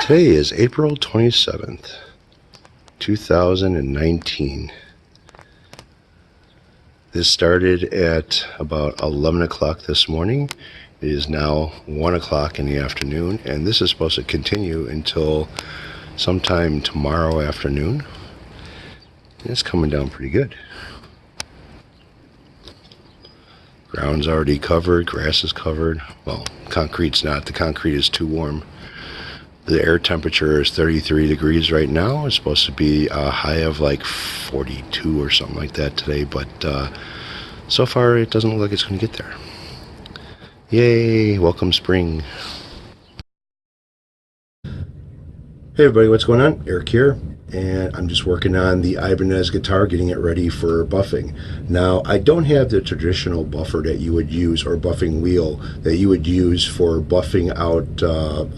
Today is April 27th, 2019. This started at about 11 o'clock this morning. It is now 1 o'clock in the afternoon, and this is supposed to continue until sometime tomorrow afternoon. It's coming down pretty good. Ground's already covered, grass is covered. Well, concrete's not. The concrete is too warm. The air temperature is 33 degrees right now. It's supposed to be a high of like 42 or something like that today, but so far it doesn't look like it's going to get there. Yay, welcome spring. Hey everybody, what's going on? Eric here, and I'm just working on the Ibanez guitar, getting it ready for buffing. Now, I don't have the traditional buffer that you would use, or buffing wheel that you would use for buffing out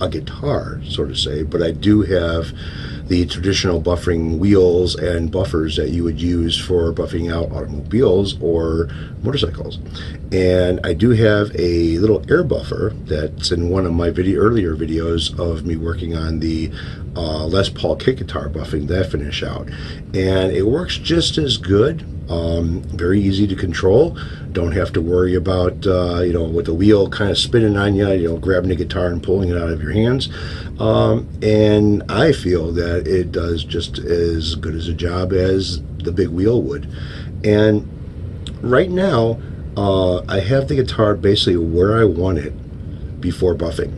a guitar, so to say, but I do have the traditional buffering wheels and buffers that you would use for buffing out automobiles or motorcycles. And I do have a little air buffer that's in one of my earlier videos of me working on the Les Paul kit guitar buffing that finish out, and it works just as good. Very easy to control. Don't have to worry about with the wheel kind of spinning on you, grabbing the guitar and pulling it out of your hands. And I feel that it does just as good as a job as the big wheel would. And right now I have the guitar basically where I want it before buffing.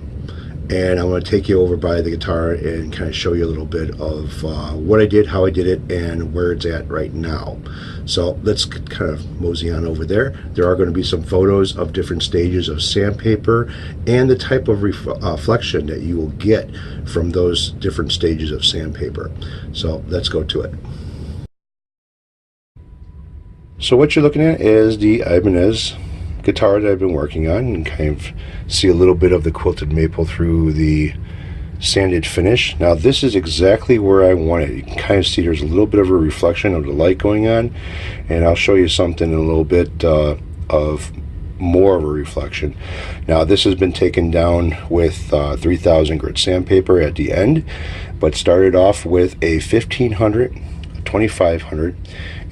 And I'm going to take you over by the guitar and kind of show you a little bit of what I did, how I did it, and where it's at right now. So let's kind of mosey on over there. There are going to be some photos of different stages of sandpaper and the type of reflection that you will get from those different stages of sandpaper. So let's go to it. So what you're looking at is the Ibanez guitar that I've been working on, and kind of see a little bit of the quilted maple through the sanded finish. Now this is exactly where I want it. You can kind of see there's a little bit of a reflection of the light going on, and I'll show you something in a little bit of more of a reflection. Now this has been taken down with 3000 grit sandpaper at the end, but started off with a 1500, a 2500,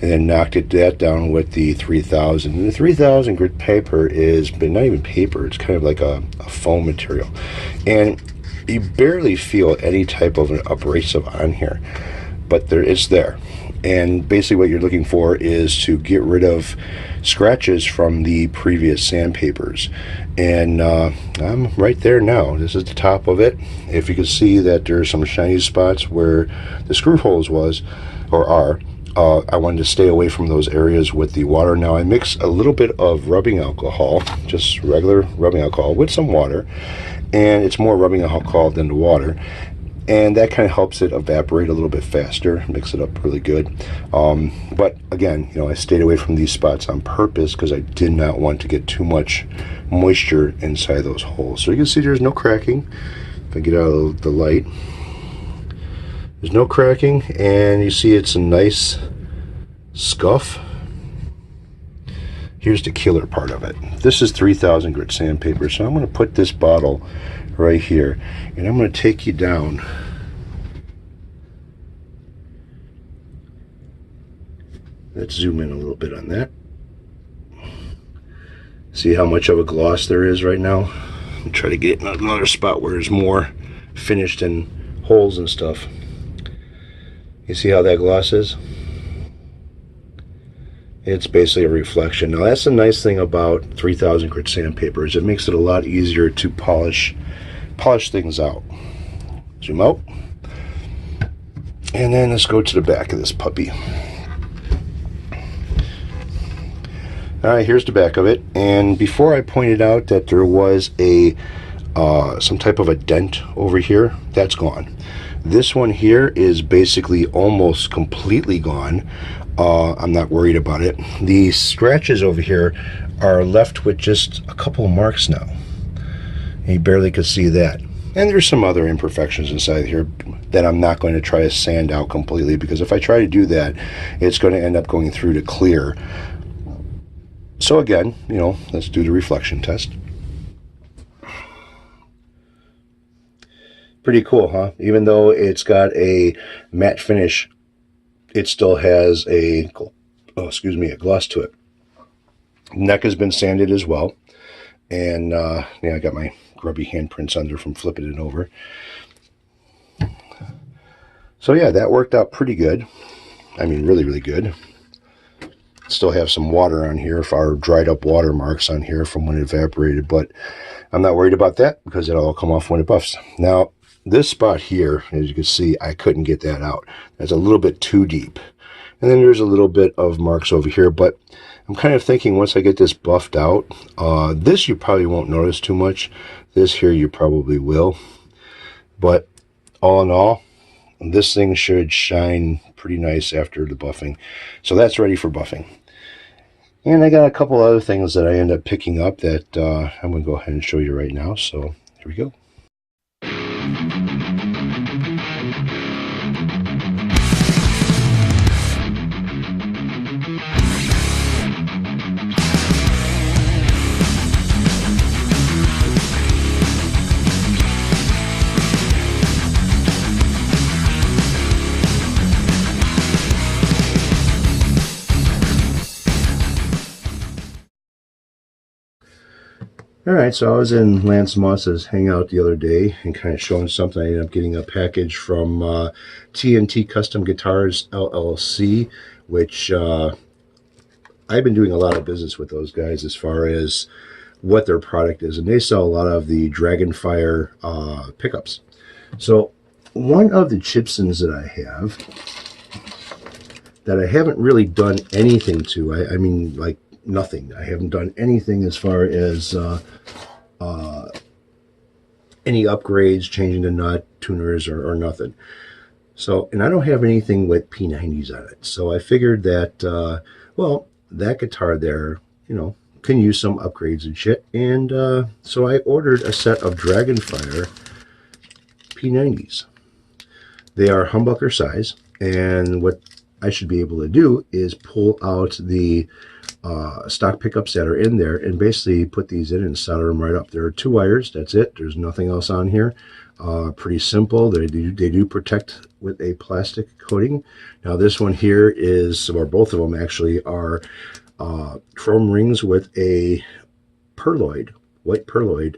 and then knocked that down with the 3000. And the 3000 grit paper is not even paper, it's kind of like a foam material, and you barely feel any type of an abrasive on here, but it's there. And basically what you're looking for is to get rid of scratches from the previous sandpapers, and I'm right there now. This is the top of it. If you can see that there's some shiny spots where the screw holes was or are, I wanted to stay away from those areas with the water. Now I mix a little bit of rubbing alcohol, just regular rubbing alcohol, with some water, and it's more rubbing alcohol than the water, and that kind of helps it evaporate a little bit faster, mix it up really good. But again, I stayed away from these spots on purpose because I did not want to get too much moisture inside those holes. So you can see there's no cracking. If I get out of the light, there's no cracking, and you see it's a nice scuff. Here's the killer part of it. This is 3000 grit sandpaper, so I'm going to put this bottle right here, and I'm going to take you down. Let's zoom in a little bit on that. See how much of a gloss there is right now? I'll try to get in another spot where there's more finished and holes and stuff. You see how that gloss is? It's basically a reflection. Now that's the nice thing about 3000 grit sandpaper, is it makes it a lot easier to polish things out. Zoom out. And then let's go to the back of this puppy. Alright, here's the back of it. And before I pointed out that there was some type of a dent over here, that's gone. This one here is basically almost completely gone. I'm not worried about it. The scratches over here are left with just a couple of marks now. You barely could see that. And there's some other imperfections inside here that I'm not going to try to sand out completely, because if I try to do that, it's going to end up going through to clear. So again, let's do the reflection test. Pretty cool, huh? Even though it's got a matte finish, it still has a, oh, excuse me, a gloss to it. Neck has been sanded as well. And yeah, I got my grubby handprints under from flipping it over. So yeah, that worked out pretty good. I mean, really, really good. Still have some water on here, our dried up watermarks on here from when it evaporated, but I'm not worried about that because it'll all come off when it buffs. Now, this spot here, as you can see, I couldn't get that out. That's a little bit too deep. And then there's a little bit of marks over here, but I'm kind of thinking once I get this buffed out, this you probably won't notice too much. This here you probably will. But all in all, this thing should shine pretty nice after the buffing. So that's ready for buffing. And I got a couple other things that I end up picking up that I'm going to go ahead and show you right now. So here we go. Alright, so I was in Lance Moss's hangout the other day and kind of showing something. I ended up getting a package from TNT Custom Guitars LLC, which I've been doing a lot of business with those guys as far as what their product is. And they sell a lot of the Dragonfire pickups. So one of the Chipsons that I have that I haven't really done anything to, I mean, like, nothing. I haven't done anything as far as any upgrades, changing the nut, tuners, or nothing. So, and I don't have anything with P90s on it. So I figured that, well, that guitar there, you know, can use some upgrades and shit. And so I ordered a set of Dragonfire P90s. They are humbucker size. And what I should be able to do is pull out the stock pickups that are in there and basically put these in and solder them right up. There are 2 wires, that's it. There's nothing else on here. Pretty simple. They do protect with a plastic coating. Now this one here is, or both of them actually, are chrome rings with a perloid, white perloid.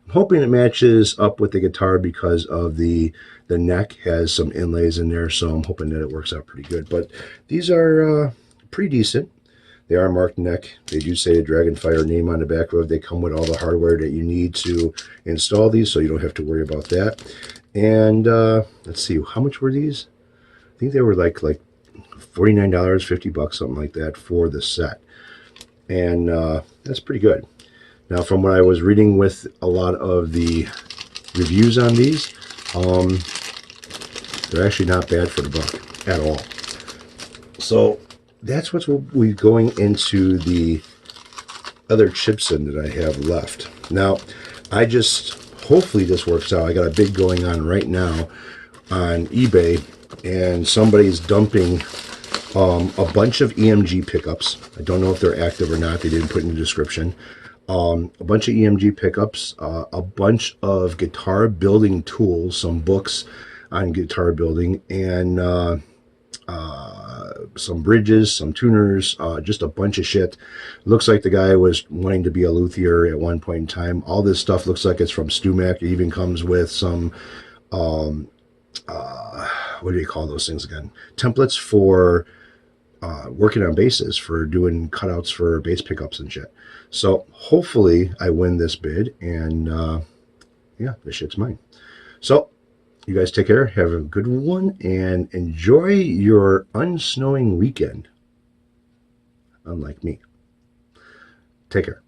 I'm hoping it matches up with the guitar because of the neck has some inlays in there, so I'm hoping that it works out pretty good. But these are pretty decent. They are marked neck. They do say the Dragonfire name on the back of it. They come with all the hardware that you need to install these, so you don't have to worry about that. And let's see, how much were these? I think they were like $49, 50 bucks, something like that for the set. And that's pretty good. Now, from what I was reading with a lot of the reviews on these, they're actually not bad for the buck at all. So that's what's we going into the other Chipson that I have left. Now, I just, hopefully this works out. I got a bid going on right now on eBay, and somebody's dumping a bunch of EMG pickups. I don't know if they're active or not. They didn't put in the description. A bunch of EMG pickups, a bunch of guitar building tools, some books on guitar building, and some bridges, some tuners, just a bunch of shit. Looks like the guy was wanting to be a luthier at one point in time. All this stuff looks like it's from StewMac. It even comes with some, what do you call those things again? Templates for working on basses, for doing cutouts for bass pickups and shit. So hopefully I win this bid, and yeah, this shit's mine. So you guys take care, have a good one, and enjoy your unsnowing weekend, unlike me. Take care.